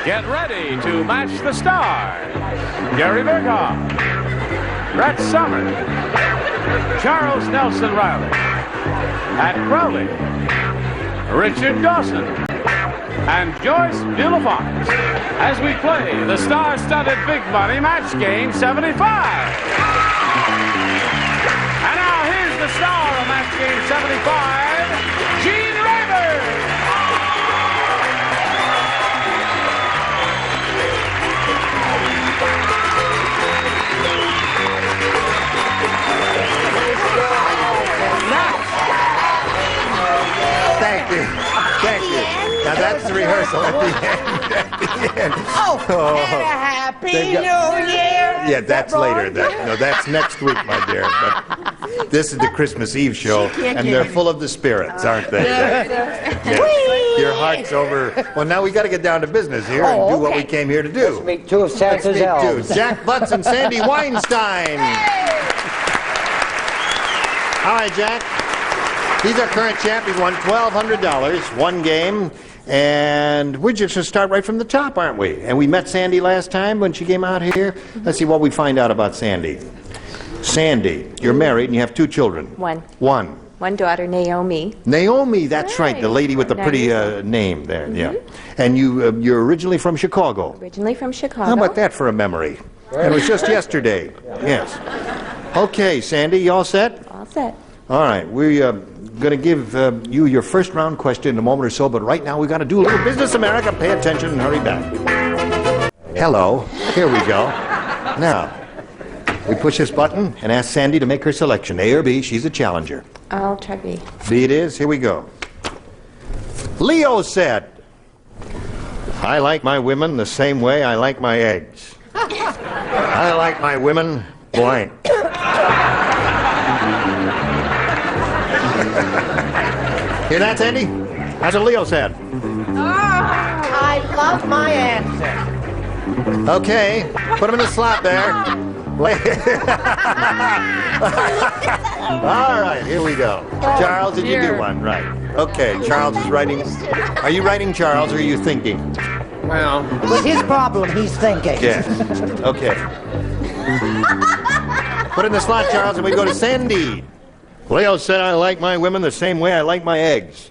Get ready to match the stars. Gary Burghoff, Brett Summers, Charles Nelson Reilly, and Crowley, Richard Dawson, and Joyce Bulifant as we play the star-studded Big Money Match Game 75. And now here's the star of Match Game 75, Gene Rayburn. Thank you. Thank you. Now that's the rehearsal at the end. Oh, and a happy New Year. Yeah, that's later. No, that's next week, my dear. But this is the Christmas Eve show, and they're full of the spirits, aren't they? Yes. Your heart's over. Well, now we got to get down to business here and do what we came here to do. Let's meet two of Santa's elves. Jack Butts and Sandy Weinstein. All right, Jack. He's our current champ. He's won $1,200, one game. And we're just going to start right from the top, aren't we? And we met Sandy last time when she came out here. Let's see what we find out about Sandy. Sandy, you're married and you have two children. One daughter, Naomi. Naomi, that's right, the lady with the pretty name there. Yeah. And you're originally from Chicago. Originally from Chicago. How about that for a memory? It was just yesterday. Yes. Okay, Sandy, you all set? All set. All right, we're going to give you your first round question in a moment or so, but right now we got to do a little business, America. Pay attention and hurry back. Hello, here we go. Now, we push this button and ask Sandy to make her selection. A or B, she's a challenger. I'll try B. B it is, here we go. Leo said, I like my women the same way I like my eggs. I like my women blank. Hear that, Sandy? That's what Leo said. I love my answer. Okay, put him in the slot there. All right, here we go. Charles, did you do one? Right. Okay, Charles is writing. Are you writing, Charles, or are you thinking? Well, with his problem, he's thinking. Yes. Okay. Put it in the slot, Charles, and we go to Sandy. Leo said, I like my women the same way I like my eggs.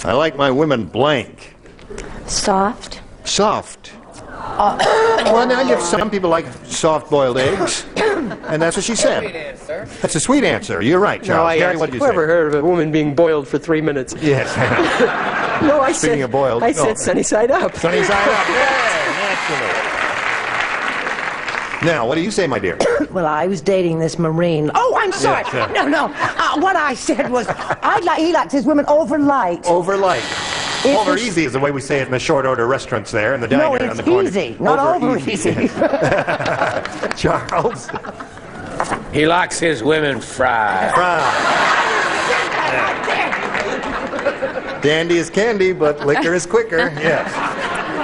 I like my women blank. Soft. Soft. Well, now you have some people like soft-boiled eggs, and that's what she said. That's a sweet answer. You're right, Charles. No, Gary, what did you say? Never heard of a woman being boiled for 3 minutes. Yes. No, I Speaking said, of boiled, I said sunny side up. Sunny side up. Yeah, naturally. Now, what do you say, my dear? Well, I was dating this Marine. Oh, I'm sorry. Yes, No. What I said was, he likes his women over light. Over light. If Over it's- easy is the way we say it in the short order restaurants there in the diner No, on it's the corner. easy, not over easy. Yes. Charles. He likes his women fried. Dandy is candy, but liquor is quicker. Yes.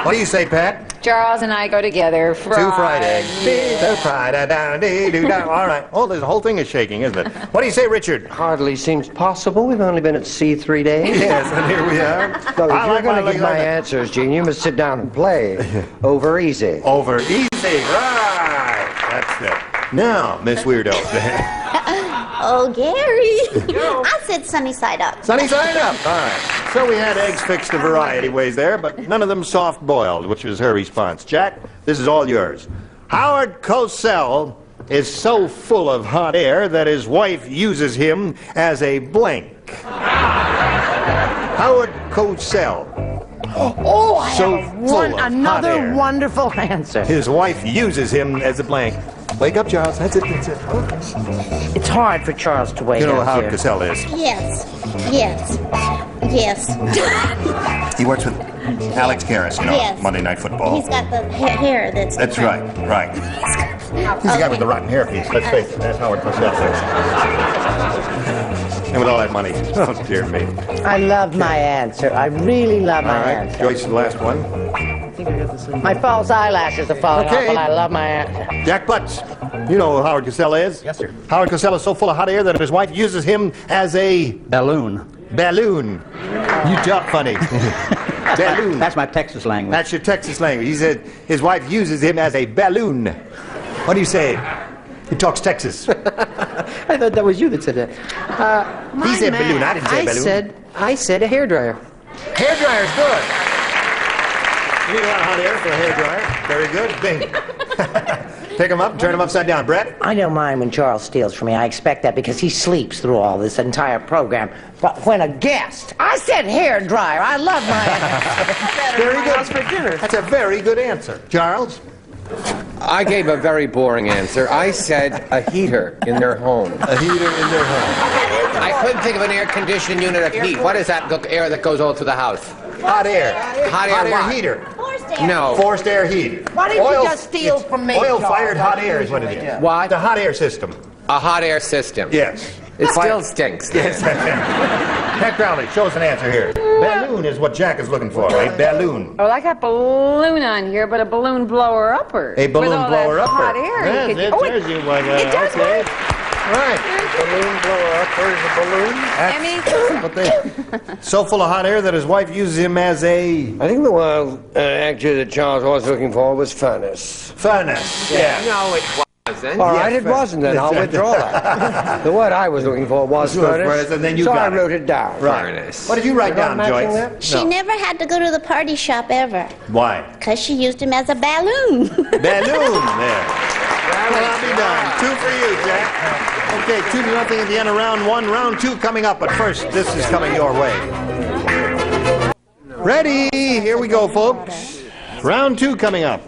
What do you say, Pat? Charles and I go together. Two fried eggs. Two fried down. All right. Oh, the whole thing is shaking, isn't it? What do you say, Richard? Hardly seems possible. We've only been at sea 3 days. Yes, and here we are. Well, if I you're like going to my give my answers, Gene, you must sit down and play. Over easy. Over easy. Right. That's it. Now, Miss Weirdo. Oh, Gary. I said sunny side up. Sunny side up. All right. So we had eggs fixed a variety ways there, but none of them soft-boiled, which was her response. Jack, this is all yours. Howard Cosell is so full of hot air that his wife uses him as a blank. Howard Cosell. Oh, I So have full of hot another air. wonderful answer. His wife uses him as a blank. Wake up, Charles. That's it. That's it. It's hard for Charles to wake You know up how Howard here. Cosell is. Yes. He works with Alex Karras, you know, Yes. Monday Night Football. He's got the hair that's... That's right. He's the guy with the rotten hairpiece. Let's face it, that's Howard Cosell. And with all that money. Oh, dear me. I love my answer. I really love All my right, answer. Joyce, the last one. My false eyelashes are falling Okay. off, but I love my answer. Jack Butts. You know who Howard Cosell is? Yes, sir. Howard Cosell is so full of hot air that his wife uses him as a Balloon. balloon. You talk funny. Balloon. That's my Texas language. That's your Texas language. He said his wife uses him as a balloon. What do you say? He talks Texas. I thought that was you that said that. He said balloon. I didn't say balloon. I said a hairdryer. Hairdryer's good. You need a lot of hot air for a hairdryer. Very good. Bing. Pick them up and turn them upside down. Brett? I don't mind when Charles steals from me. I expect that because he sleeps through all this entire program. But when a guest, I said hair dryer. I love my answer. Very good. For dinner. That's a very good answer. Charles? I gave a very boring answer. I said a heater in their home. A heater in their home. I couldn't think of an air conditioned unit of heat. What is that air that goes all through the house? Hot air. Hot air what? Heater. Forced air. No. Forced air heat. Why didn't you just steal from me, Oil-fired Charles? hot air is what it is. What? The hot air system. A hot air system. Yes. It still stinks. Yes. Pat Crowley, show us an answer here. Balloon is what Jack is looking for, right? Balloon. Well, I got balloon on here, but a balloon blower upper. A balloon with all blower that upper. hot air. Yes, you could- it oh, tells you what, it does okay. work. Right. Balloon blower upper is a balloon. Emmy? What they, so full of hot air that his wife uses him as a I think the word actually that Charles was looking for was furnace. furnace. Yeah. No, it wasn't. All right, it wasn't then. I'll withdraw that. The word I was looking for was furnace, and then you so got I wrote it down. Right. Furnace. What did you write down, matching Joyce? that? She never had to go to the party shop ever. Why? Because she used him as a balloon. Balloon there. That will not be done. 2 for you, Jack. Okay, 2-0 at the end of round 1. Round 2 coming up, but first, this is coming your way. Ready? Here we go, folks. Round 2 coming up.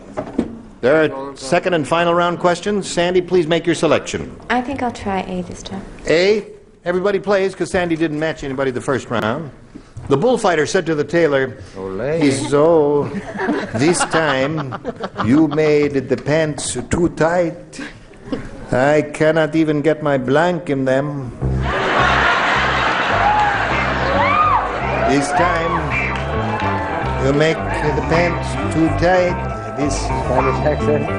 There are second and final round questions. Sandy, please make your selection. I think I'll try A this time. A, everybody plays because Sandy didn't match anybody the first round. The bullfighter said to the tailor, "So, this time you made the pants too tight. I cannot even get my blank in them. This time you make the pants too tight. This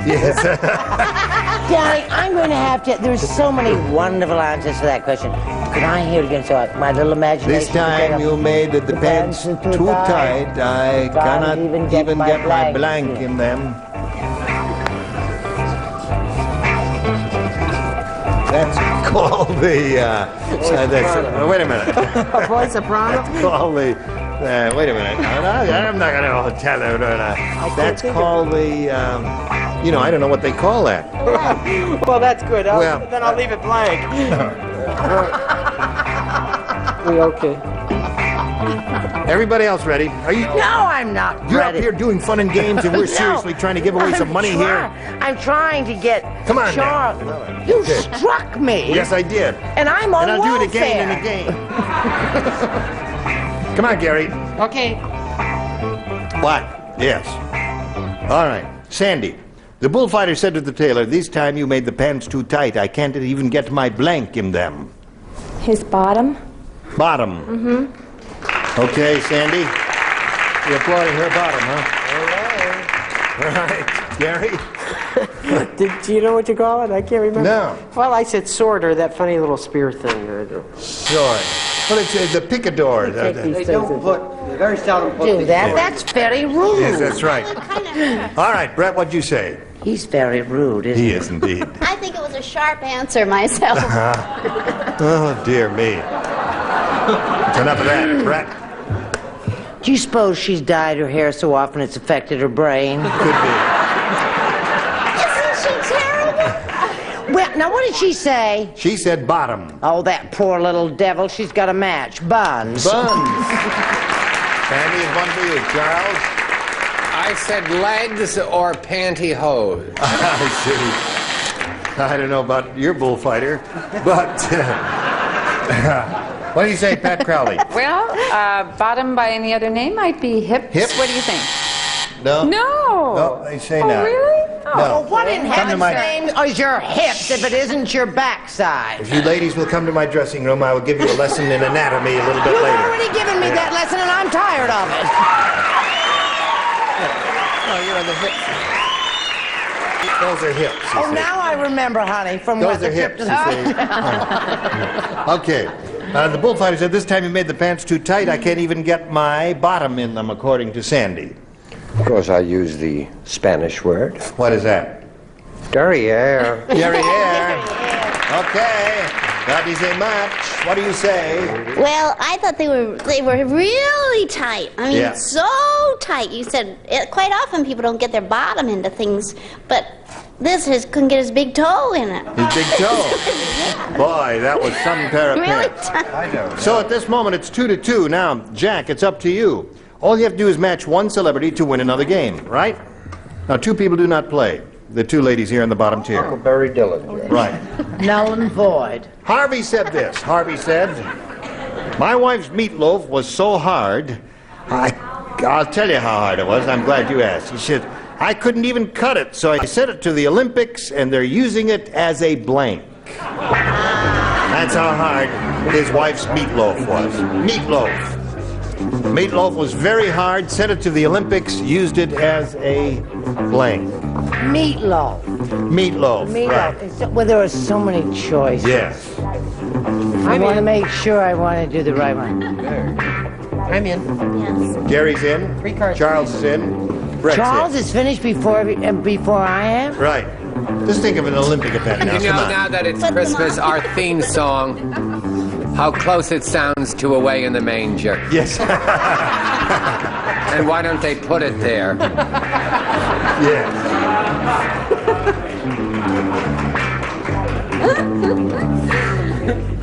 yes." Daddy, I'm going to have to. There's so many wonderful answers to that question. Can I hear it again so my little imagination? This time you made the pants too tight. I cannot even get my blank in them. That's called the. Wait a minute. A voice soprano? That's called the. Wait a minute. I'm not going to tell you. That's called the. I don't know what they call that. Well, that's good. Well, then I'll leave it blank. Okay. Everybody else ready? Are you? No, I'm not You're ready. up here doing fun and games, and we're seriously trying to give away some money here. I'm trying to get. Come on, Charles. now. You Okay. struck me. Yes, I did. And I'm on And I'll welfare. do it again and again. Come on, Gary. Okay. What? Yes. All right. Sandy, the bullfighter said to the tailor, "This time you made the pants too tight. I can't even get my blank in them." His bottom? Bottom. Mm-hmm. Okay, Sandy. You're applauding her bottom, huh? All right. Gary? Do you know what you call it? I can't remember. No. Well, I said sword or that funny little spear thing. Sorry. Well, it's the picador. They don't put, very seldom put Do that. That's very rude. Yes, that's right. All right, Brett, what'd you say? He's very rude, isn't he? He is indeed. I think it was a sharp answer myself. Oh, dear me. It's enough of that, Brett. Do you suppose she's dyed her hair so often it's affected her brain? Could be. Isn't she terrible? Well, now what did she say? She said bottom. Oh, that poor little devil. She's got a match. Buns. Buns. Sandy is one for you. Charles? I said legs or pantyhose. I see. I don't know about your bullfighter, but what do you say, Pat Crowley? Well, bottom by any other name might be hips. Hips? What do you think? No. No. No, they say Oh, no. really? Oh, No. what in Come to heaven's my- name is your hips if it isn't your backside? If you ladies will come to my dressing room, I will give you a lesson in anatomy a little bit You've later. already given me that lesson and I'm tired of it. Oh, you're on the hips. Those are hips. You Oh, see. now I remember, honey, from Those what the are trip hips. to You see. Okay. The bullfighter said, this time you made the pants too tight. I can't even get my bottom in them, according to Sandy. Of course, I use the Spanish word. What is that? Derriere. Derriere. Okay. Not say much. What do you say? Well, I thought they were really tight. I mean, Yeah. so tight. You said quite often people don't get their bottom into things, but this couldn't get his big toe in it. His big toe. Boy, that was some pair of Really pants. tight. So at this moment, it's 2-2. Now, Jack, it's up to you. All you have to do is match one celebrity to win another game, right? Now, two people do not play. The two ladies here in the bottom tier. Huckleberry Dillinger. Right. Null and void. Harvey said this. Harvey said, my wife's meatloaf was so hard. I'll tell you how hard it was. I'm glad you asked. He said, I couldn't even cut it, so I sent it to the Olympics, and they're using it as a blank. That's how hard his wife's meatloaf was. Meatloaf. Meatloaf was very hard, sent it to the Olympics, used it as a blank. Meatloaf. Meatloaf. Right. Meatloaf. Well, there are so many choices. Yes. I want to make sure I want to do the right one. I'm in. Yes. Gary's in. 3 cards. Charles is in. Brett's Charles in. is finished before I am? Right. Just think of an Olympic event now. You know, Come on. now that it's Christmas, our theme song, how close it sounds to Away in the Manger. Yes. And why don't they put it there? Yes.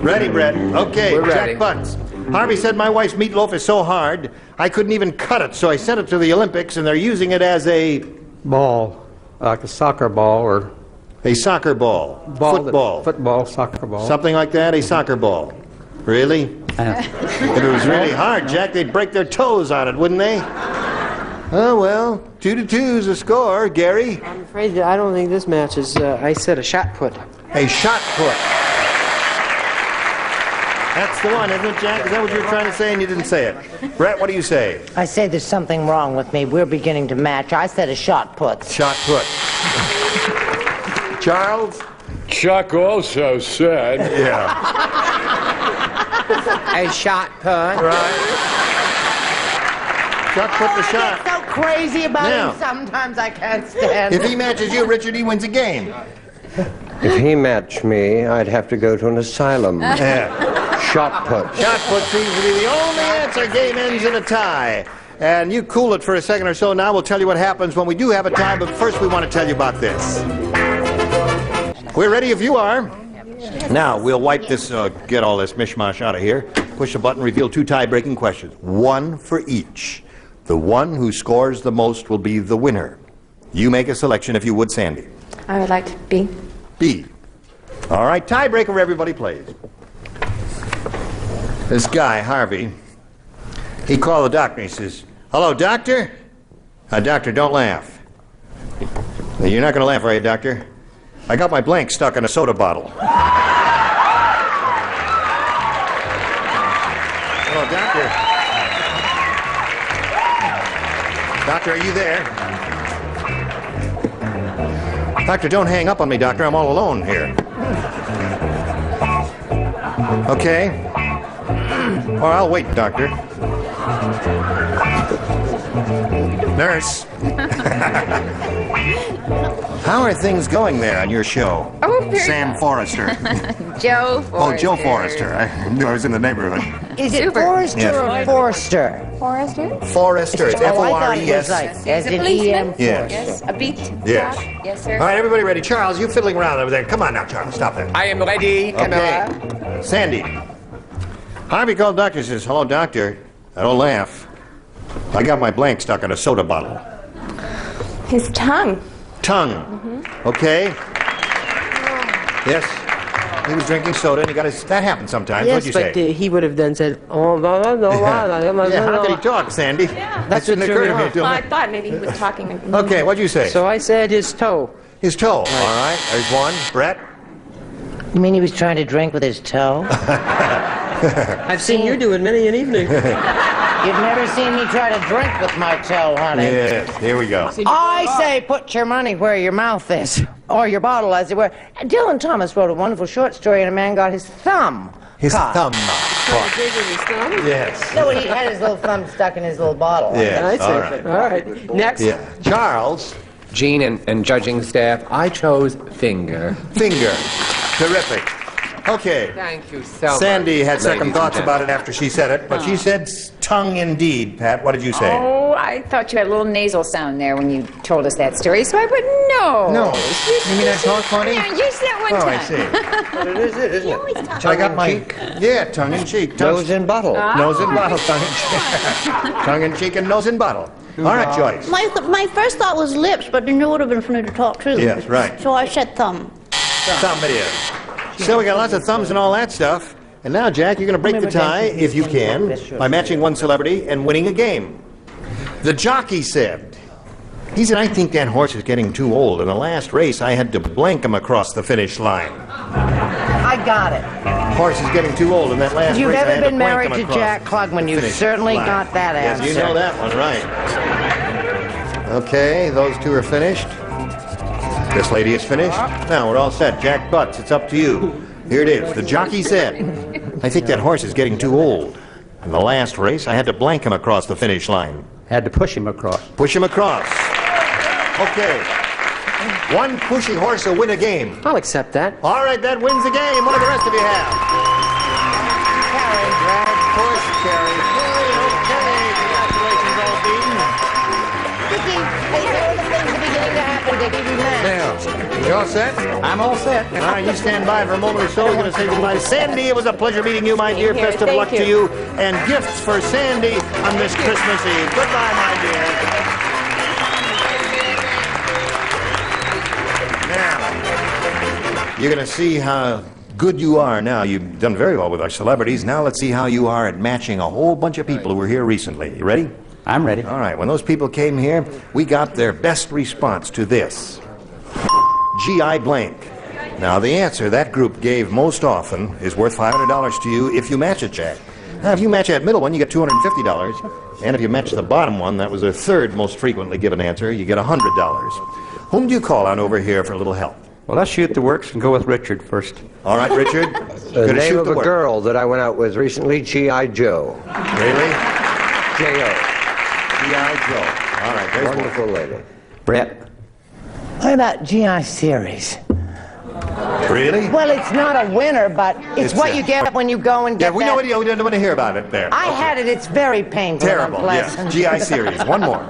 Ready, Brett? Okay, We're ready. Jack Butts. Harvey said my wife's meatloaf is so hard, I couldn't even cut it, so I sent it to the Olympics, and they're using it as a Ball. Like a soccer ball or soccer ball, football, Football, soccer ball. something like that, a soccer ball. Really? If it was really hard, Jack, they'd break their toes on it, wouldn't they? Oh, well, 2-2 is the score. Gary? I'm afraid that I don't think this match is, I said a shot put. A shot put. That's the one, isn't it, Jack? Is that what you were trying to say and you didn't say it? Brett, what do you say? I say there's something wrong with me. We're beginning to match. I said a shot put. Shot put. Charles? Chuck also said. Yeah. A shot put. Right. Chuck put the shot. I get so crazy about Now. him sometimes I can't stand If it. he matches you, Richard, he wins a game. If he matched me, I'd have to go to an asylum. Yeah. Shot put. Shot put seems to be the only answer. Game ends in a tie. And you cool it for a second or so now. We'll tell you what happens when we do have a tie, but first we want to tell you about this. We're ready if you are. Now, we'll wipe this, get all this mishmash out of here. Push the button, reveal 2 tie-breaking questions. 1 for each. The one who scores the most will be the winner. You make a selection if you would, Sandy. I would like to be. B. All right, tiebreaker, everybody plays. This guy, Harvey, he called the doctor. He says, hello, doctor? Doctor, don't laugh. You're not going to laugh, are you, doctor? I got my blank stuck in a soda bottle. Hello, doctor. Doctor, are you there? Doctor, don't hang up on me, doctor. I'm all alone here. Okay. Or I'll wait, doctor. Nurse. How are things going there on your show? Oh, very Sam Forrester. Joe Forrester. Oh, Joe Forrester. I knew I was in the neighborhood. Is it Super. Forrester Yes. or Forster? Forrester? Forrester. It's Oh, I thought it was F-O-R-E-S. like He's as a in policeman. E-M. Yes. Yes, a beat. Yes. cop. Yes, sir. All right, everybody ready? Charles, you fiddling around over there. Come on now, Charles. Stop that. I am ready, Camilla. Okay. Sandy. Harvey called doctor and says, hello, doctor. I don't laugh. I got my blank stuck in a soda bottle. His tongue. Tongue. Okay. Yes. He was drinking soda and he got his... That happens sometimes. Yes, What'd you but say? he would have then said, oh, blah, blah, blah, blah, blah, blah, Yeah, how blah. could he talk, Sandy? That's Didn't what occur threw to me me off. until Well, I now. thought maybe he was talking. Okay, what'd you say? So I said his toe. His toe. All right, there's one. Brett? You mean he was trying to drink with his toe? I've seen you do it many an evening. You've never seen me try to drink with my toe, honey. Yes, here we go. I say put your money where your mouth is, or your bottle, as it were. Dylan Thomas wrote a wonderful short story, and a man got his thumb His cut. thumb. Trying to dig with his thumb? Yes. No, he had his little thumb stuck in his little bottle. Yes. All right. All right. Next. Yeah. Charles, Gene and judging staff, I chose finger. finger. Terrific. Okay. Thank you so much. Sandy had second ladies and thoughts about it gentlemen. after she said it, but she said tongue indeed. Pat, what did you say? Oh, I thought you had a little nasal sound there when you told us that story, so I put no. No. You mean I talk funny? Yeah, just that one Oh, time. I see. But it is it, isn't He it? always talks. I got my tongue in cheek. Nose in bottle. Nose in bottle, tongue in cheek. Tongue in cheek and nose in bottle. All right, Joyce. My first thought was lips, but then it would have been funny to talk too. Yes, right. So I said thumb. Thumb it is. So we got lots of thumbs and all that stuff. And now, Jack, you're going to break the tie, if you can, by matching one celebrity and winning a game. The jockey said, I think that horse is getting too old. In the last race, I had to blank him across the finish line. I got it. Horse is getting too old in that last If you've race. I ever had to been blank married him to across Jack the Klugman, you've finish certainly line. got that Yes, answer. you know that one, right. Okay, those two are finished. This lady is finished. Now we're all set. Jack Butts, it's up to you. Here it is. The jockey said, I think that horse is getting too old. In the last race, I had to blank him across the finish line. Had to push him across. Push him across. Okay. One pushy horse will win a game. I'll accept that. All right, that wins the game. What do the rest of you have? Carrie, drag, push, Carrie. Okay, congratulations, all being. Dickie, hey, there are the things that are beginning to happen, Dickie. We met. Now, you all set? I'm all set. All right, you stand by for a moment or so. We're going to say goodbye to Sandy. It was a pleasure meeting you, my dear. Here, Best of thank luck to you. And gifts for Sandy on this Christmas Eve. Goodbye, my dear. Now, you're going to see how good you are now. You've done very well with our celebrities. Now let's see how you are at matching a whole bunch of people who were here recently. You ready? I'm ready. All right, when those people came here, we got their best response to this. G.I. blank. Now, the answer that group gave most often is worth $500 to you if you match it, Jack. Now, if you match that middle one, you get $250. And if you match the bottom one, that was their third most frequently given answer, you get $100. Whom do you call on over here for a little help? Well, let's shoot the works and go with Richard first. All right, Richard. The Gonna name shoot of the a work. girl that I went out with recently, G.I. Joe. Really? J.O. G.I. Joe. All right, there's one. Wonderful lady. Brett. What about GI series? Really? Well, it's not a winner, but it's It's what you get when you go and Yeah, get we that. know we don't want to hear about it there. I had it. It's very painful. Terrible, and yes. unpleasant. GI series. One more.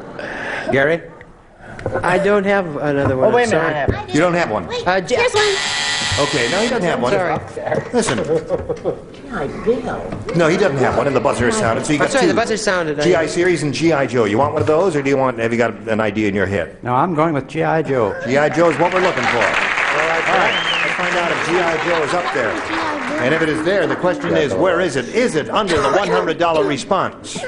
Gary. I don't have another one. Oh, wait a I'm minute. I sorry. have it. You don't have one. Wait, J- here's one. Okay, no, he doesn't have one. Sorry. Listen. GI Bill. No, he doesn't have one, and the buzzer is sounded, so you I'm got sorry, two. the buzzer sounded. GI series and GI Joe. You want one of those, or have you got an idea in your head? No, I'm going with G.I. Joe. GI Joe is what we're looking for. All right, let's find out if GI Joe is up there. And if it is there, the question is, where is it? Is it under the $100 response?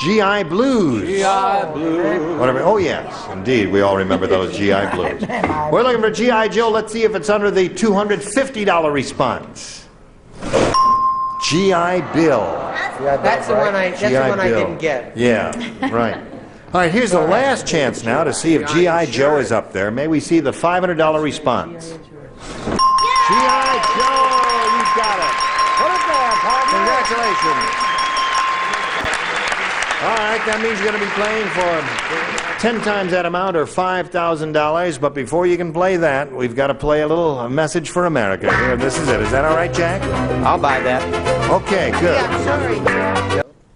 GI Blues. GI Blues. Whatever. Oh, yes, indeed. We all remember those GI Blues. We're looking for GI Joe. Let's see if it's under the $250 response. GI Bill. That's the one I. That's the G.I. one I Bill. didn't get. Yeah, right. All right, here's the last chance now to see if G.I. Joe is up there. May we see the $500 response? G.I. Joe, you got it. Put it there, partner. Congratulations. All right, that means you're going to be playing for 10 times that amount or $5,000. But before you can play that, we've got to play a message for America. Here, this is it. Is that all right, Jack? I'll buy that. Okay, good. Yeah, sorry.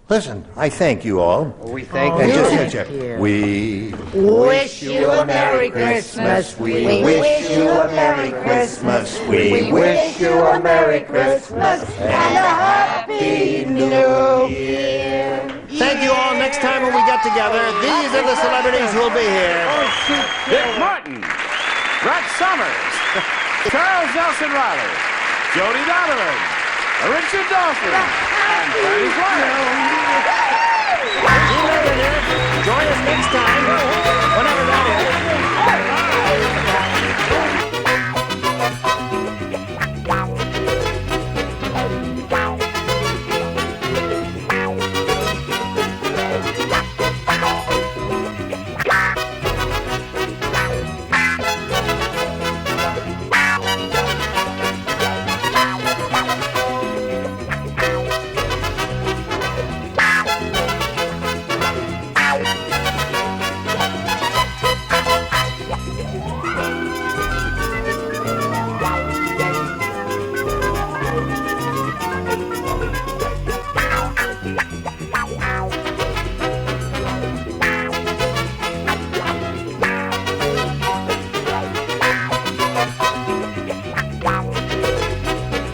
Listen, I thank you all. We thank And you. just we Wish you a Merry Christmas. We wish you a Merry Christmas. We wish you a Merry Christmas and a Happy New Year. Thank you all. Next time when we get together, these are the celebrities who will be here. Dick Martin, Brett Summers, Charles Nelson Reilly, Jody Donovan, Richard Dawson, and Freddie Fly. See you later, dear. Join us next time, whenever that is. Bye.